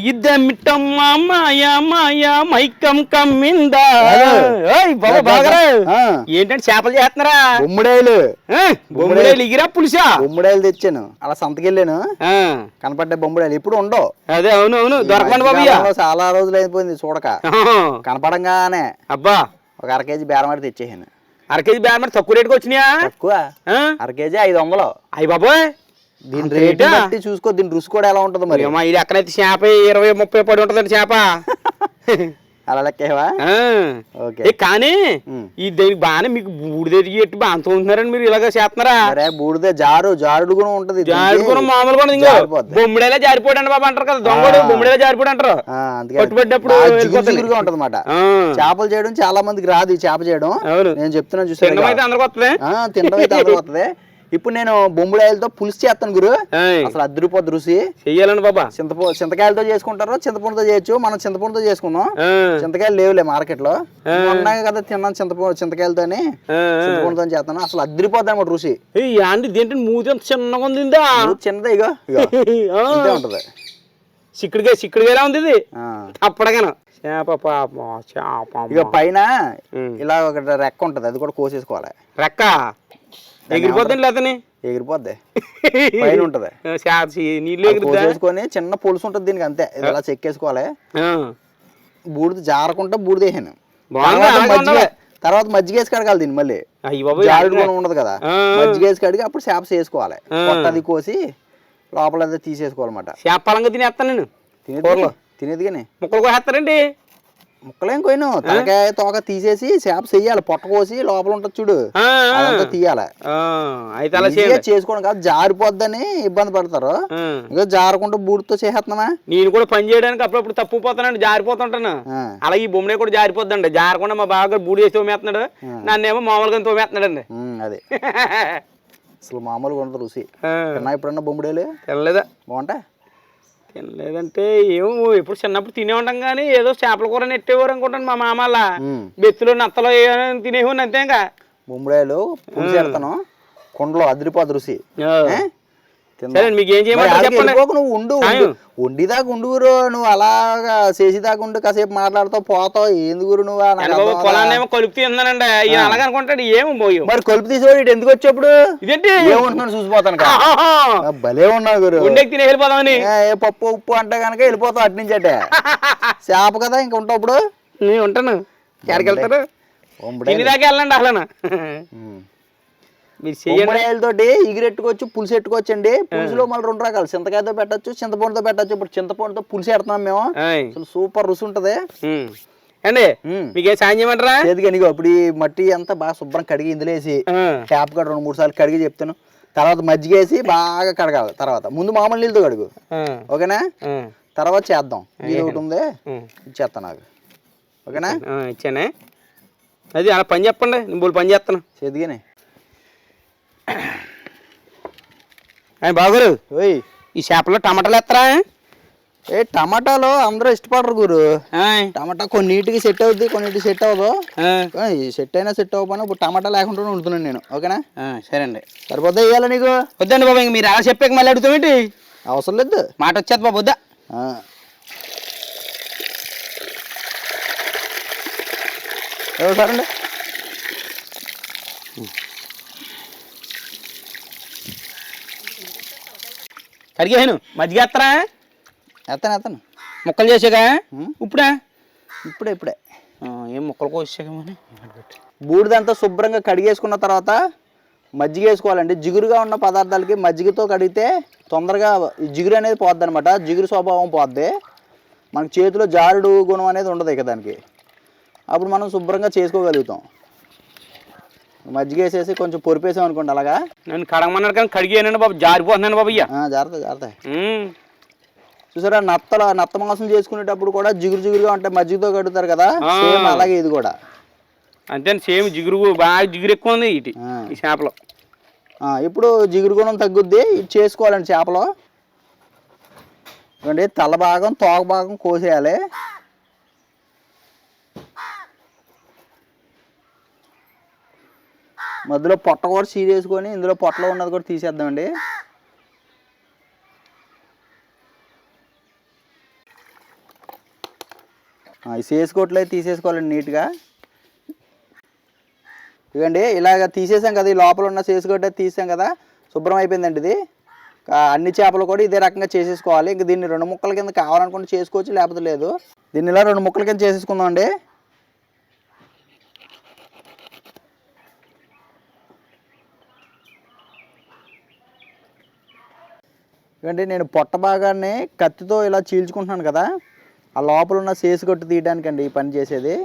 ఇద్దమిట్టమ్మా మాయా మాయా మైకం కమ్మిందా బాగా ఏంటంటే చేపలు చేస్తున్నారా? బొమ్మిడాయలు బొమ్మిడాయలు ఇగిరా పులుసా? బొమ్మిడాయలు తెచ్చాను. అలా సంతకెళ్ళాను, కనపడ్డా బొమ్మిడాయలు ఇప్పుడు ఉండవు. అదే అవును అవును దొరకమండి బాబు. చాలా రోజులు అయిపోయింది చూడక. కనపడంగానే అబ్బా ఒక 1/2 కేజీ బేరమాడి తెచ్చేసాను. 1/2 కేజీ బేరమాడి తక్కువ రేటుకి వచ్చినాయా? తక్కువ, 1/2 కేజీ 500. అయ్యి బాబోయ్, దీని రేట్ బట్టి చూసుకో, దీని రుచి కూడా ఎలా ఉంటది మరి. ఇది ఎక్కడైతే చేప 20-30 పడి ఉంటదండి చేప. అలా లెక్కేవా? కానీ ఈ దీనికి బాగానే మీకు బూడిద ఎట్టు బాగా ఉంటున్నారండి మీరు ఇలాగ చేస్తున్నారా? బూడిద జారుడు కూడా ఉంటది. జారుడు కూడా మామూలు కూడా ఇంకా బొమ్మిడేలా జారిపోడండి బాబు అంటారు కదా, దొంగడు బొమ్మిడేలా జారిపోడు అంటారు. పట్టుబడ్డప్పుడు ఉంటది అన్నమాట. చేపలు చేయడం చాలా మందికి రాదు, ఈ చేప చేయడం. నేను చెప్తున్నా చూసాను, తినడం అయితే అందరికి వస్తుంది. ఇప్పుడు నేను బొమ్మిడాయలతో పులుసు చేస్తాను గురు, అసలు అద్దరిపోద్ది రుచి. చెయ్యాలండి బాబా. చింతకాయలతో చేసుకుంటారు, చింతపండుతో చేయొచ్చు. మనం చింతపండుతో చేసుకుందాం, చింతకాయలు లేవులే మార్కెట్ లో. ఉన్నాయి కదా తిన్నాను చింతకాయలతోని, చింతపండుతో చేస్తాను. అసలు అద్దరిపోద్ది అనమాట రుచి. దేంటి మూతి చిన్నగా ఉంది, చిన్నదే ఇగో ఇదే ఉంటది. చిక్కుడుగా ఉంది ఇది అప్పడగాను. ఇక పైన ఇలా ఒక రెక్క ఉంటది, అది కూడా కోసేసుకోవాలి. రెక్క ఎగిరిపోద్దండి లేదని? ఎగిరిపోద్ది, పైన ఉంటది. నీళ్ళు కోసేసుకొని చిన్న పులుసు ఉంటది దీనికి, అంతే. ఇలా చెక్కేసుకోవాలి. బూడిద జారకుండా బూడిద వేసాను. తర్వాత మజ్జిగ వేసి కడగాలి దీన్ని. మళ్ళీ జారుడు కూడా ఉండదు కదా, మజ్జిగ వేసి కడిగి అప్పుడు చేప చేసుకోవాలి. పొట్టది కోసి లోపల తీసేసుకోవాలన్నమాట. చేప పలంగా తినేస్తాను నేను. తినేది కానీ ముక్కలు కోసేస్తారండి. ముక్కలేం కొయ్యను, తలకాయ తోక తీసేసి చేప చెయ్యాలి. పొట్ట కోసి లోపల ఉంటది చూడు, అదంతా తీయాలి. చేసుకోవడం కాదు, జారిపోద్దని ఇబ్బంది పడతారు. ఇంకా జారకుండా బూడితో చేసేస్తున్నామా. నేను కూడా పని చేయడానికి అప్పుడప్పుడు తప్పుపోతానండి, జారిపోతుంటాను. అలాగే ఈ బొమ్మనే కూడా జారిపోద్దండి. జారకుండా మా బాగా బూడి వేసి తోమేస్తున్నాడు, నన్నేమో మామూలుగా తోమేస్తున్నాడండి. అదే అసలు మామూలుగా ఉండదు రుచి. ఎప్పుడన్నా బొమ్మిడేలు తెల్లలేదా? బాగుంటాయి. తినలేదంటే ఏమో ఎప్పుడు చిన్నప్పుడు తినే ఉంటాం కానీ ఏదో చేపల కూర నెట్టేవారు అనుకుంటాను. మా మామల బెత్తులు నత్తలో తినేవాడిని అంతే. ఇంకా బొమ్మిడాయలు పులుసు పెడతాను కుండలో, అదిరిపోదు రుచి. సరే మీకు ఏం చేయమంటారు చెప్పండి. నువ్వు ఉండు, వండిదాకా ఉండు గురు. నువ్వు అలాగా చేసేదాకా ఉండు, కాసేపు మాట్లాడుతావు పోతావు. ఏంది గురు నువ్వు? పొలాన్నేమో కలుపు తీందానండి, ఈయన అలాగ అనుకుంటాడు. ఏమో పోయి మరి కలుపు తీసేవాడు ఎందుకు వచ్చేప్పుడు? ఇదేంటి ఏముంటున్నాను చూసిపోతాను. భలే ఉన్నావు గురు, ఉండేకి తినే వెళ్ళిపోదామని. పప్పు ఉప్పు అంటే కనుక వెళ్ళిపోతావు అటు నుంచి. అంటే చేప కదా ఇంకా ఉంటావు. ఇప్పుడు నేను ఉంటాను. ఎక్కడికి వెళ్తారు? తినేదాకా వెళ్ళండి అసలు. బొమ్మిడాయలతోటి ఎగిరెట్టుకోవచ్చు, పులుసు ఎట్టుకోవచ్చు అండి. పులుసులో మళ్ళీ 2 రకాలు, చింతకాయతో పెట్టచ్చు, చింతపండుతో పెట్టచ్చు. ఇప్పుడు చింతపండుతో పులుసు పెడుతున్నాం మేము, అసలు సూపర్ రుచి ఉంటది అండి. మీకే సాయం చేయమంటారా? చేతికి ఇప్పుడు ఈ మట్టి అంతా బాగా శుభ్రం కడిగి ఇందులో వేసి ట్యాప్ కూడా 2-3 సార్లు కడిగి చెప్తాను. తర్వాత మజ్జిగ వేసి బాగా కడగాలి. తర్వాత ముందు మామూలు నీళ్ళతో కడుగు, ఓకేనా? తర్వాత చేద్దాం. ఇది ఒకటి ఉంది, ఇచ్చేస్తాను నాకు, ఓకేనా? ఇచ్చానే. అది అలా పని చెప్పండి, నేను పని చేస్తాను చేతికినే. బాగురు ఈ చేపలో టమాటాలు వేస్తారా? టమాటాలు అందరూ ఇష్టపడరు గురు. టమాటా కొన్నిటికి సెట్ అవుద్ది, కొన్నిటికి సెట్ అవ్వదు. సెట్ అయినా సెట్ అవ్వకపోయినా ఇప్పుడు టమాటా లేకుండా ఉంటున్నాను నేను, ఓకేనా? సరే అండి. సరిపోద్దా ఇవ్వాలి నీకు? వద్దండి బాబా, ఇంక మీరు అలా చెప్పాక మళ్ళీ అడుగుతామేంటి? అవసరం లేదు, మాట వచ్చేది బాబు. వద్దా? సరే అండి. కడిగేసాను. మజ్జిగ వేస్తారా? వేస్తాను. ముక్కలు చేసాక ఇప్పుడే ఇప్పుడే ఏం ముక్కలు కోసాక బూడిదంతా శుభ్రంగా కడిగేసుకున్న తర్వాత మజ్జిగ వేసుకోవాలండి. జిగురుగా ఉన్న పదార్థాలకి మజ్జిగతో కడిగితే తొందరగా జిగురు అనేది పోద్ది అనమాట. జిగురు స్వభావం పోద్ది, మనకి చేతిలో జారుడు గుణం అనేది ఉండదు ఇక దానికి. అప్పుడు మనం శుభ్రంగా చేసుకోగలుగుతాం. మజ్జిగ వేసేసి కొంచెం పొరిపేసాం అనుకోండి, అలాగా నేను కడగమన్నాడు కానీ కడిగేనండి బాబు, జారిపోతున్నాను బాబు. జాగ్రత్త. చూసారా, నత్త మాంసం చేసుకునేటప్పుడు కూడా జిగురుగా ఉంటాయి, మజ్జిగతో కడుగుతారు కదా, సేమ్ అలాగే ఇది కూడా అంతే. సేమ్ జిగురు, బాగా జిగురు ఎక్కువ ఉంది ఈ చేపలో. ఇప్పుడు జిగురు గుణం తగ్గుద్ది. ఇది చేసుకోవాలండి చేపలో. తల భాగం తోక భాగం కోసేయాలి. మధ్యలో పొట్ట కూడా సీరేసుకొని ఇందులో పొట్టలో ఉన్నది కూడా తీసేద్దామండి. ఈ చేసుకోవట్లేదు తీసేసుకోవాలండి నీట్గా. ఇవ్వండి ఇలాగ తీసేసాం కదా, ఈ లోపల ఉన్న చేసుకోవట్లే తీసాం కదా, శుభ్రం అయిపోయిందండి ఇది. అన్ని చేపలు కూడా ఇదే రకంగా చేసేసుకోవాలి. ఇంక దీన్ని 2 ముక్కల కింద కావాలనుకుంటే చేసుకోవచ్చు, లేకపోతే లేదు. దీన్ని ఇలా 2 ముక్కల కింద చేసేసుకుందాం అండి. ఇవ్వండి నేను పొట్ట భాగాన్ని కత్తితో ఇలా చీల్చుకుంటున్నాను కదా, ఆ లోపల ఉన్న సేసుకట్టు తీయడానికండి ఈ పని చేసేది.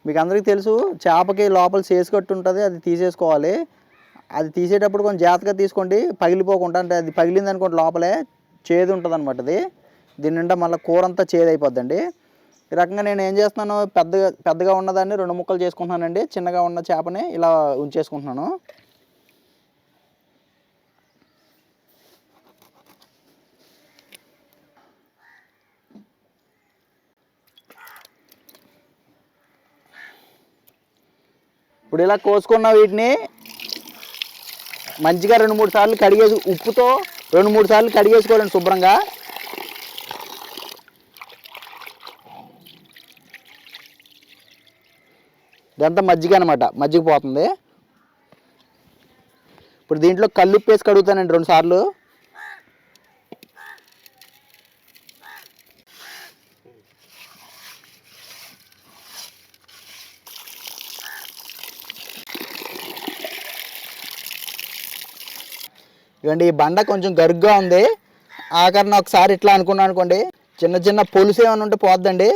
మీకు అందరికీ తెలుసు చేపకి లోపల సేసుకట్టు ఉంటుంది, అది తీసేసుకోవాలి. అది తీసేటప్పుడు కొంచెం జాగ్రత్తగా తీసుకోండి, పగిలిపోకుండా. అంటే అది పగిలింది అనుకోండి లోపలే చేదు ఉంటుంది అనమాట. దీని నిండా మళ్ళీ కూర అంతా చేదు అయిపోద్దండి. ఈ రకంగా నేను ఏం చేస్తున్నాను, పెద్దగా ఉన్నదాన్ని 2 ముక్కలు చేసుకుంటున్నానండి. చిన్నగా ఉన్న చేపని ఇలా ఉంచేసుకుంటున్నాను. ఇప్పుడు ఇలా కోసుకున్న వీటిని మంచిగా 2-3 సార్లు కడిగేసి, ఉప్పుతో 2-3 సార్లు కడిగేసుకోవాలండి శుభ్రంగా. ఇదంతా మజ్జిగ అనమాట, మజ్జిగ పోతుంది. ఇప్పుడు దీంట్లో కల్లుప్పు వేసి కడుగుతానండి 2 సార్లు. ఇవ్వండి ఈ బండ కొంచెం గరుగ్గా ఉంది. ఆఖరిన ఒకసారి ఇట్లా అనుకున్నాను అనుకోండి, చిన్న చిన్న పొలుసు ఏమైనా ఉంటే పోద్దండి.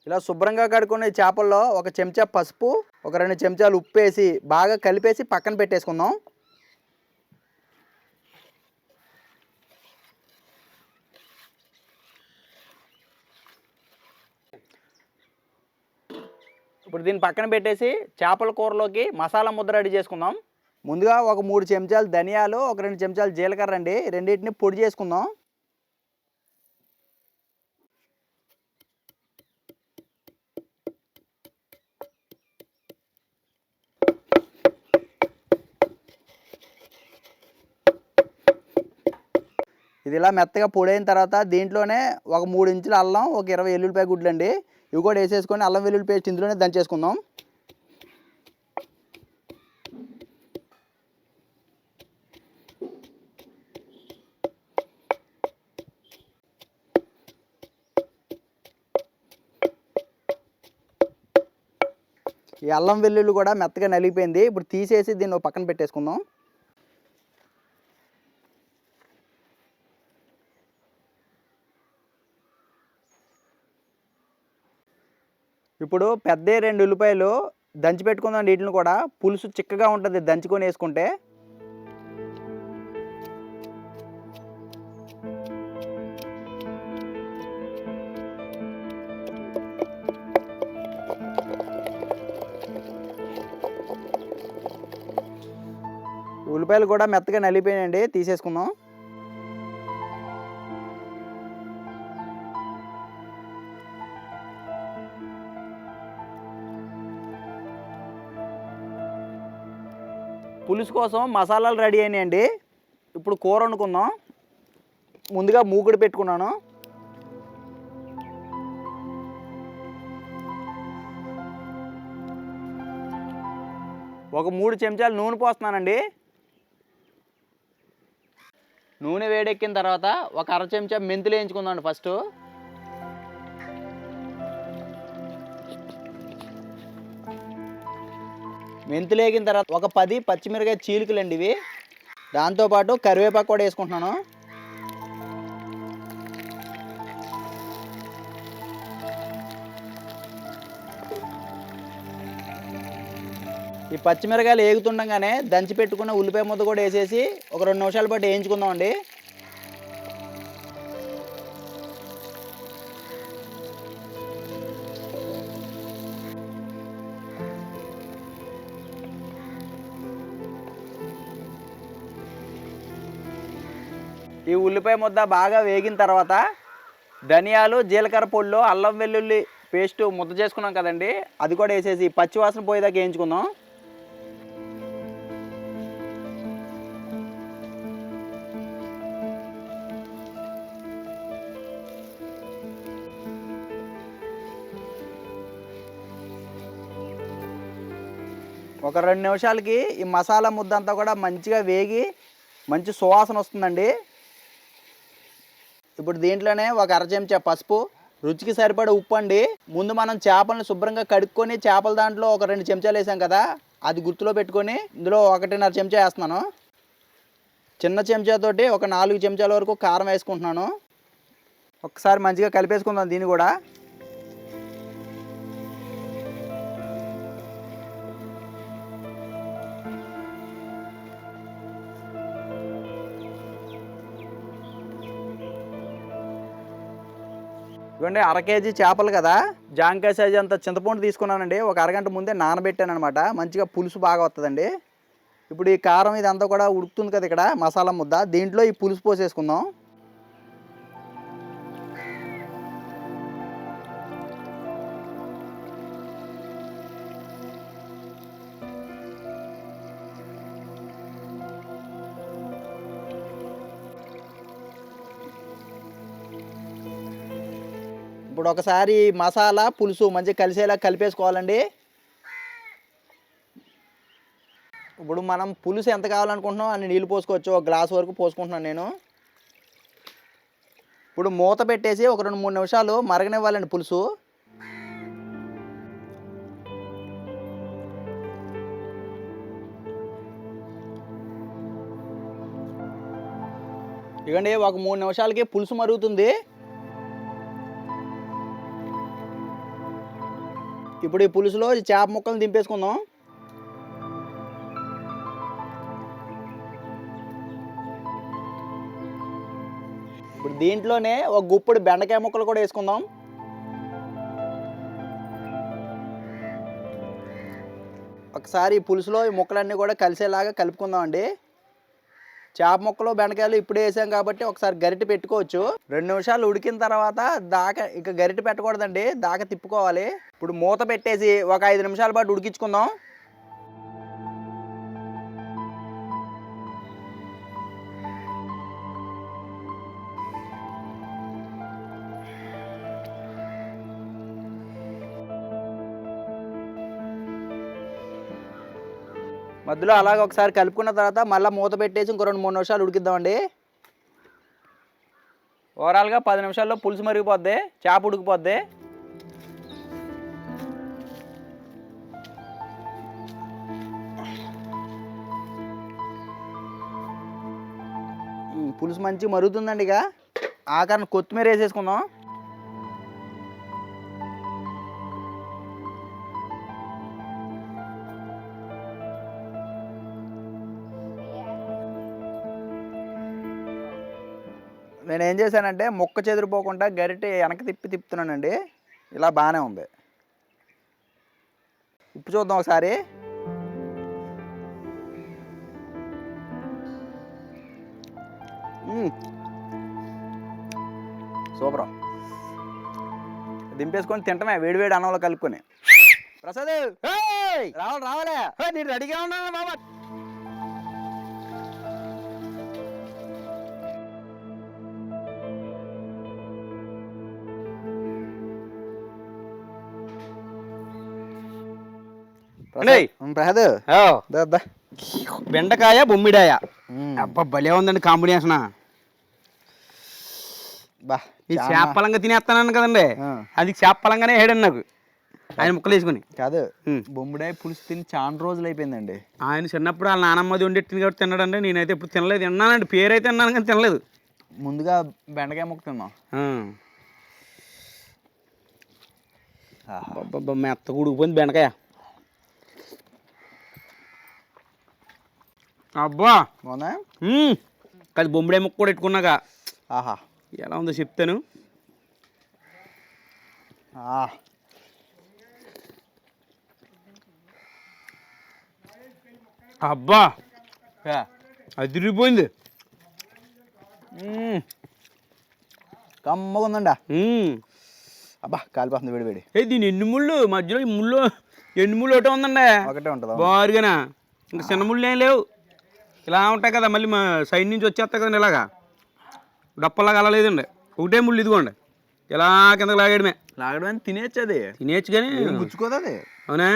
ఇలా శుభ్రంగా కడుక్కునే చేపల్లో 1 చెంచా పసుపు, ఒక 2 చెంచాలు ఉప్పు వేసి బాగా కలిపేసి పక్కన పెట్టేసుకుందాం. ఇప్పుడు దీన్ని పక్కన పెట్టేసి చేపల కూరలోకి మసాలా ముద్ద రెడీ చేసుకుందాం. ముందుగా ఒక 3 చెంచాలు ధనియాలు, ఒక 2 చెంచాలు జీలకర్ర అండి, రెండింటిని పొడి చేసుకుందాం. ఇది ఇలా మెత్తగా పొడైన తర్వాత దీంట్లోనే ఒక 3 ఇంచుల అల్లం, ఒక 20 ఎల్లుల్లిపాయ గుడ్లు అండి, ఇవి కూడా వేసేసుకొని అల్లం వెల్లుల్లి పేస్ట్ ఇందులోనే దంచేసుకుందాం. ఈ అల్లం వెల్లుల్లి కూడా మెత్తగా నలిగిపోయింది. ఇప్పుడు తీసేసి దీన్ని పక్కన పెట్టేసుకుందాం. ఇప్పుడు పెద్ద 2 ఉల్లిపాయలు దంచి పెట్టుకుందాం. వీటిని కూడా పులుసు చిక్కగా ఉంటుంది దంచుకొని వేసుకుంటే. ఉల్లిపాయలు కూడా మెత్తగా నలిగిపోయాయండి, తీసేసుకుందాం. పులుసు కోసం మసాలాలు రెడీ అయినాయండి. ఇప్పుడు కూర వండుకుందాం. ముందుగా మూకుడు పెట్టుకున్నాను. ఒక 3 చెంచాలు నూనె పోస్తున్నానండి. నూనె వేడెక్కిన తర్వాత ఒక 1/2 చెంచా మెంతులు వేయించుకుందామండి. ఫస్ట్ మెంతులు వేగిన తర్వాత ఒక 10 పచ్చిమిరకాయ చీలికలండి ఇవి, దాంతోపాటు కరివేపాకు కూడా వేసుకుంటున్నాను. ఈ పచ్చిమిరకాయలు వేగుతుండగానే దంచి పెట్టుకున్న ఉల్లిపాయ ముద్ద కూడా వేసేసి ఒక 2 నిమిషాల పాటు వేయించుకుందామండి. ఈ ఉల్లిపాయ ముద్ద బాగా వేగిన తర్వాత ధనియాలు, జీలకర్ర పొడిలో, అల్లం వెల్లుల్లి పేస్ట్ ముద్ద చేసుకున్నాం కదండి, అది కూడా వేసేసి పచ్చివాసన పోయేదాకా వేయించుకుందాం. ఒక 2 నిమిషాలకి ఈ మసాలా ముద్ద అంతా కూడా మంచిగా వేగి మంచి సువాసన వస్తుందండి. ఇప్పుడు దీంట్లోనే ఒక 1/2 చెంచా పసుపు, రుచికి సరిపడే ఉప్పు అండి. ముందు మనం చేపలను శుభ్రంగా కడుక్కొని చేపల దాంట్లో ఒక 2 చెంచాలు వేసాం కదా, అది గుర్తులో పెట్టుకొని ఇందులో 1.5 చెంచా వేస్తున్నాను. చిన్న చెంచాతోటి ఒక 4 చెంచాల వరకు కారం వేసుకుంటున్నాను. ఒకసారి మంచిగా కలిపేసుకుందాం దీన్ని కూడా. ఇవ్వండి 1/2 కేజీ చేపలు కదా, జాంకాయ సైజు అంత చింతపండు తీసుకున్నానండి. ఒక అరగంట ముందే నానబెట్టాను అనమాట, మంచిగా పులుసు బాగా వస్తుందండి. ఇప్పుడు ఈ కారం ఇదంతా కూడా ఉడుకుతుంది కదా ఇక్కడ మసాలా ముద్ద, దీంట్లో ఈ పులుసు పోసేసుకుందాం. ఇప్పుడు ఒకసారి మసాలా పులుసు మంచిగా కలిసేలా కలిపేసుకోవాలండి. ఇప్పుడు మనం పులుసు ఎంత కావాలనుకుంటున్నాం అన్ని నీళ్ళు పోసుకోవచ్చు. ఒక గ్లాస్ వరకు పోసుకుంటున్నాను నేను. ఇప్పుడు మూత పెట్టేసి ఒక 2-3 నిమిషాలు మరగనివ్వాలండి పులుసు. ఇవ్వండి ఒక 3 నిమిషాలకి పులుసు మరుగుతుంది. ఇప్పుడు ఈ పులుసులో చేప ముక్కలను దింపేసుకుందాం. ఇప్పుడు దీంట్లోనే ఒక గుప్పుడు బెండకాయ ముక్కలు కూడా వేసుకుందాం. ఒకసారి ఈ పులుసులో ఈ ముక్కలన్నీ కూడా కలిసేలాగా కలుపుకుందాం అండి. చేప ముక్కలు బెండకాయలు ఇప్పుడే వేసాం కాబట్టి ఒకసారి గరిటె పెట్టుకోవచ్చు. 2 నిమిషాలు ఉడికిన తర్వాత దాకా ఇక గరిటె పెట్టకూడదండి, దాకా తిప్పుకోవాలి. ఇప్పుడు మూత పెట్టేసి ఒక 5 నిమిషాల పాటు ఉడికించుకుందాం. మధ్యలో అలాగే ఒకసారి కలుపుకున్న తర్వాత మళ్ళీ మూత పెట్టేసి ఇంకో 2-3 నిమిషాలు ఉడికిద్దామండి. ఓవరాల్గా 10 నిమిషాల్లో పులుసు మరిగిపోద్ది, చేప ఉడికిపోద్ది. పులుసు మంచిగా మరుగుతుందండి. ఇక ఆఖరణ కొత్తిమీర వేసేసుకుందాం. నేను ఏం చేశానంటే ముక్క చెదిరిపోకుండా గరిటె వెనక్కి తిప్పుతున్నానండి. ఇలా బాగానే ఉంది. ఉప్పు చూద్దాం ఒకసారి. సూపర్. దింపేసుకొని తింటమే వేడివేడి అన్నంలో కలుపుకొని. ప్రసాద్ రావాలే, నేను రెడీగా ఉన్నాను బాబా. బెండకాయ బొమ్మిడాయ అబ్బా భలే ఉందండి కాంబినేషన్. ఈ చేపలంగా తినేస్తాను కదండి, అది చేపలంగానే వేయడండి నాకు ఆయన ముక్కలు వేసుకుని. కాదు బొమ్మిడాయ పులుసు తిని చాలా రోజులు అయిపోయిందండి. ఆయన చిన్నప్పుడు వాళ్ళ నానమ్మది వండెట్టింది కాబట్టి తిన్నాడండి. నేనైతే ఇప్పుడు తినలేదు, తిన్నానండి పేరైతే తిన్నాను కానీ తినలేదు. ముందుగా బెండకాయ ముక్క తిన్నాం. మెత్త ఉడికిపోయింది బెండకాయ. అబ్బా బాగుందా? అది బొమ్మిడాయ ముక్క కూడా పెట్టుకున్నాక ఆహా ఎలా ఉందో చెప్తాను. అబ్బా అదిరిపోయింది, కమ్మగా ఉందండి. అబ్బా కాలిపోతుంది వేడి వేడి. ఏ దీని ఎన్ని ముళ్ళు మధ్యలో ఈ ముళ్ళు ఎన్ని ముళ్ళు ఒకటే ఉందండి ఒకటే ఉంటుందా? బారుగానా ఇంకా చిన్న ముళ్ళు ఏం లేవు. ఇలా ఉంటాయి కదా మళ్ళీ మా సైడ్ నుంచి వచ్చేస్తాయి కదండి ఇలాగా డప్పలాగా అలా లేదండి ఒకటే ముళ్ళు ఇదిగోండి ఇలా కిందకి లాగడమే తినేచ్చు అది తినేచ్చు కానీ గుచ్చుకోదు అది. అవునా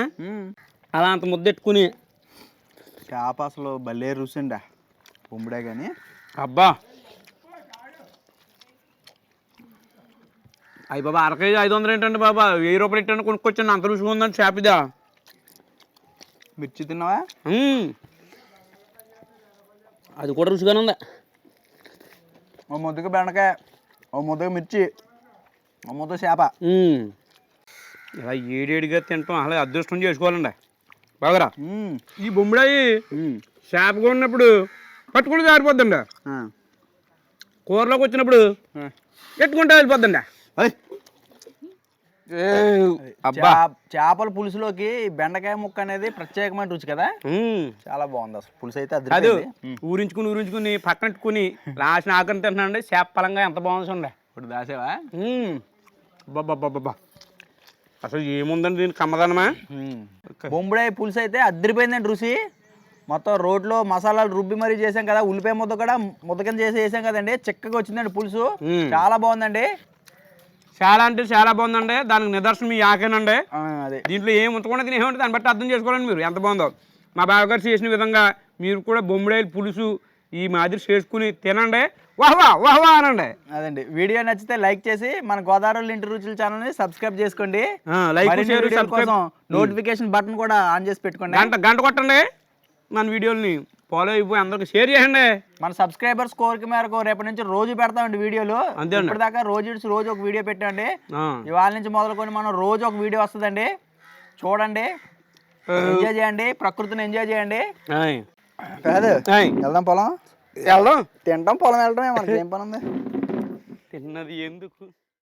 అలా అంత ముద్దెట్టుకుని చేప అసలు భలే రుచి అండి బొమ్మిడే కానీ. అబ్బా అయ్యి బాబా అరకేజీ 500 ఏంటండి బాబా 1000 రూపాయలు ఇట్టండి కొనుక్కొచ్చాను అంత రుచిగా ఉందండి చేప ఇదా. మిర్చి తిన్నావా? అది కూడా రుచిగానే ఉంది. ఓ ముద్దగా బెండకాయ, ఓ ముద్దగా మిర్చి, ఓ ముద్ద చేప. ఇలా ఏడేడిగా తింటాం అలా అదృష్టం చేసుకోవాలండి బాగరా. ఈ బొమ్మిడాయి చేపగా ఉన్నప్పుడు పట్టుకుంటే జారిపోద్దండి, కూరలోకి వచ్చినప్పుడు ఎట్టుకుంటే వెళ్ళిపోద్దండి. అబ్బా చేపల పులుసులోకి బెండకాయ ముక్క అనేది ప్రత్యేకమైన రుచి కదా, చాలా బాగుంది అసలు పులుసు అయితే. అది ఊరించుకుని పక్కనెట్టుకుని లాస్ట్ ఆకలి తింటున్నాండి చేప పలంగా ఎంత బాగుంది. ఇప్పుడు దాసేవా? బాబా అసలు ఏముందండి దీనికి కమ్మదనమా. బొంబుడాయి పులుసు అయితే అద్దరిపోయిందండి రుచి. మొత్తం రోట్లో మసాలాలు రుబ్బి మరీ చేసాం కదా, ఉల్లిపాయ ముద్ద కూడా ముద్ద కింద చేసాం కదండి, చిక్కగా వచ్చిందండి పులుసు, చాలా బాగుందండి. చాలా అంటే చాలా బాగుందండి. దానికి నిదర్శనం ఈ ఆకేనండి. అదే దీంట్లో ఏం ఉంచకుండా తినేమంటే దాన్ని బట్టి అర్థం చేసుకోవాలండి మీరు ఎంత బాగుందో. మా బావగారు చేసిన విధంగా మీరు కూడా బొమ్మిడాయిల పులుసు ఈ మాదిరి చేసుకుని తినండి, వాహ్వా వాహ్వా అనండి. అదండి, వీడియో నచ్చితే లైక్ చేసి మన గోదావరి ఇంటి రుచుల ఛానల్ని సబ్స్క్రైబ్ చేసుకోండి. నోటిఫికేషన్ బటన్ కూడా ఆన్ చేసి పెట్టుకోండి. గంట కొట్టండి, మన వీడియోని ఫాలో అయిపోయి అందరికి షేర్ చేయండి. మన సబ్స్క్రైబర్స్ కోరిక మేరకు రేపటి నుంచి రోజు పెడతామండి వీడియోలు. ఇప్పటిదాకా రోజు ఒక వీడియో పెట్టండి, ఇవాళ నుంచి మొదలుకొని మనం రోజు ఒక వీడియో వస్తుందండి. చూడండి, ఎంజాయ్ చేయండి, ప్రకృతిని ఎంజాయ్ చేయండి. వెళ్దాం పొలం, వెళ్దాం తింటాం, పొలం వెళ్ళడమే మనకి ఏం పని ఉంది. తిన్నది ఎందుకు.